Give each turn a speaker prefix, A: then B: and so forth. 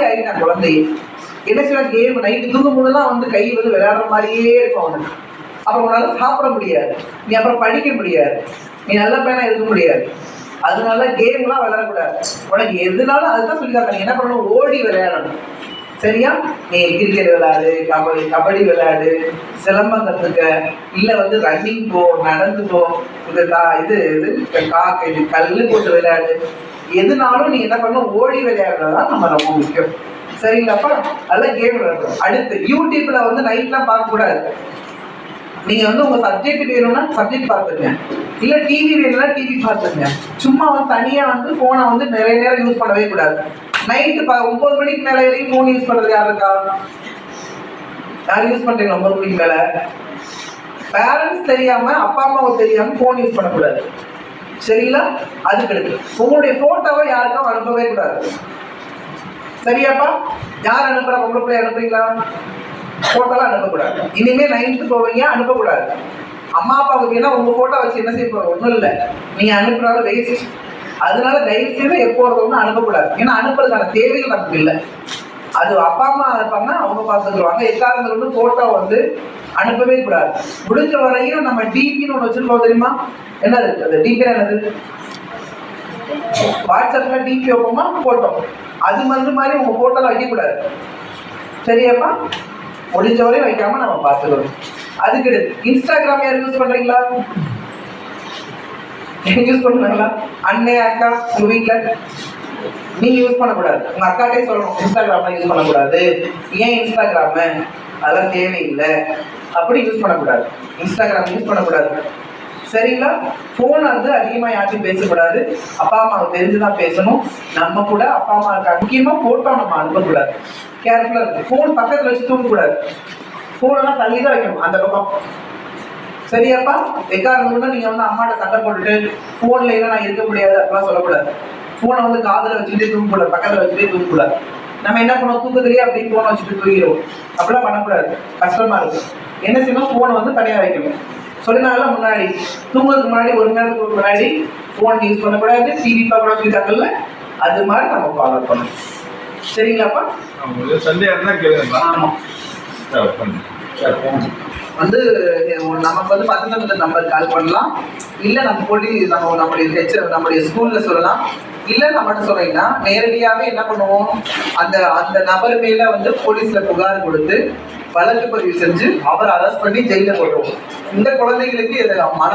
A: ஆயிட்டான் குழந்தை. என்ன செய்வான், கேம் நைட்டு தூங்கும் போதெல்லாம் வந்து கை வந்து விளையாடுற மாதிரியே இருக்கும் அவனுக்கு. அப்புறம் உன்னால சாப்பிட முடியாது, நீ அப்புறம் படிக்க முடியாது, நீ நல்ல பையனா இருக்க முடியாது. அதனால கேம்லாம் விளையாடக்கூடாது. உனக்கு எதுனாலும் அதுதான் சொல்லிட்டாங்க, நீ என்ன பண்ணணும், ஓடி விளையாடணும். சரியா? நீ கிரிக்கெட் விளையாடு, கபடி விளையாடு, சிலம்பம் கற்றுக்க, இல்லை வந்து ரன்னிங் போ, நடந்து போ, இது கல் போட்டு விளையாடு. எதுனாலும் நீ என்ன பண்ணணும், ஓடி விளையாடுறதுதான் நம்ம ரொம்ப முக்கியம். சரிங்களாப்பா? அதெல்லாம் கேம் விளையாடுறோம். அடுத்து யூடியூப்ல வந்து நைட்லாம் பார்க்கக்கூடாது. நீங்க வந்து உங்க சப்ஜெக்ட் வேணும்னா சப்ஜெக்ட் பார்த்துங்க, இல்ல டிவி வேணும்னா டிவி பார்த்துங்க. சும்மா வந்து தனியா வந்து போனை வந்து நிறைய நேரம் யூஸ் பண்ணவே கூடாது. நைட்டு 9 மணிக்கு மேல வரைக்கும் போன் யூஸ் பண்றது யாரு இருக்கா? யாரும் யூஸ் பண்றீங்க 9 மணிக்கு மேல? பேரண்ட்ஸ் தெரியாம, அப்பா அம்மாவுக்கு தெரியாம போன் யூஸ் பண்ணக்கூடாது. சரிங்களா? அதுக்கு எடுத்து உங்களுடைய போட்டோவை யாருக்கும் அனுப்பவே கூடாது. சரியாப்பா? யார் அனுப்புறா? பொம்பளை பிள்ளை அனுப்புறீங்களா? போட்டோலாம் அனுப்பக்கூடாது. இனிமே 9th போவீங்க, அனுப்பக்கூடாது. அம்மா அப்பாவுக்கு ஏன்னா உங்க போட்டோ வச்சு என்ன செய்ய போறோம், ஒன்றும் இல்லை, நீங்க அனுப்புறாலும் வேஸ்ட். அதனால தயவு செய்து எப்போ ஒருத்தவங்க அனுப்பக்கூடாது. ஏன்னா அனுப்புறதுக்கான தேவைகள் நமக்கு இல்லை. அது அப்பா அம்மா இருப்பாங்க, அவங்க பார்த்துக்குருவாங்க. எக்காரணத்தை கொண்டு போட்டோ வந்து அனுப்பவே கூடாது. முடிஞ்ச வரையும் நம்ம டிபின்னு ஒன்று வச்சிருக்கோம், தெரியுமா? என்னது அது? டிபி என்னது? வாட்ஸ்அப்ல டிபி வைப்போமா, போட்டோ. அது மாதிரி உங்க போட்டோலாம் வைக்கக்கூடாது. சரியாப்பா? முடிஞ்ச வரையும் வைக்காம நம்ம பார்த்துக்கணும். அதுக்கு இன்ஸ்டாகிராம் யாரும் யூஸ் பண்றீங்களா? யூஸ் பண்ணுறாங்களா? அண்ணே, அக்கா, உங்க வீட்டுல நீங்க யூஸ் பண்ணக்கூடாது. உங்க அக்காட்டே சொல்லணும், இன்ஸ்டாகிராம் யூஸ் பண்ணக்கூடாது. ஏன் இன்ஸ்டாகிராம்? அதெல்லாம் தேவையில்லை, அப்படி யூஸ் பண்ணக்கூடாது. இன்ஸ்டாகிராம் யூஸ் பண்ணக்கூடாது. சரிங்களா? போன் வந்து அதிகமாக யார்ட்டும் பேசக்கூடாது. அப்பா அம்மாவுக்கு தெரிஞ்சுதான் பேசணும். நம்ம கூட அப்பா அம்மா இருக்காங்க. முக்கியமா போட்டோ நம்ம அனுப்பக்கூடாது. கேர்ஃபுல்லா இருக்கு. போன் பக்கத்துல வச்சு தூங்கக்கூடாது. போனெல்லாம் தள்ளி தான் வைக்கணும் அந்த பக்கம். சரியாப்பா? எக்காரணம் நீங்க வந்து அம்மாட்ட சண்டை போட்டுட்டு போன்ல எல்லாம் நான் இருக்க முடியாது அப்படிலாம் சொல்லக்கூடாது. போனை வந்து காதுல வச்சுட்டு தூங்கக்கூடாது, பக்கத்துல வச்சுட்டே தூங்கக்கூடாது. நம்ம என்ன பண்ணுவோம், தூக்கத்திலேயே அப்படி போனை வச்சுட்டு தூங்கிடுவோம். அப்படிலாம் பண்ணக்கூடாது, கஷ்டமா இருக்கும். என்ன செய்யணும், போனை வந்து தனியா வைக்கணும். சொன்னால முன்னாடி தூங்குறதுக்கு முன்னாடி 1 மணி நேரத்துக்கு முன்னாடி போன் யூஸ் பண்ணக்கூடாது, டிவி பார்க்கக்கூடாது சொல்லிட்டாங்கல்ல, அது மாதிரி நம்ம ஃபாலோ பண்ணணும். சரிங்களாப்பா? ஆமா. வந்து நமக்கு வந்து 19 நம்பர் கால் பண்ணலாம், இல்லை நம்ம போட்டி நம்முடைய ஸ்கூல்ல சொல்லலாம், இல்லை நம்மகிட்ட சொன்னீங்கன்னா நேரடியாகவே என்ன பண்ணுவோம், அந்த நபர் மேல வந்து போலீஸ்ல புகார் கொடுத்து வழக்கு பதிவு செஞ்சு அவரை அரெஸ்ட் பண்ணி ஜெயில போட்டுருவோம். இந்த குழந்தைகளுக்கு மன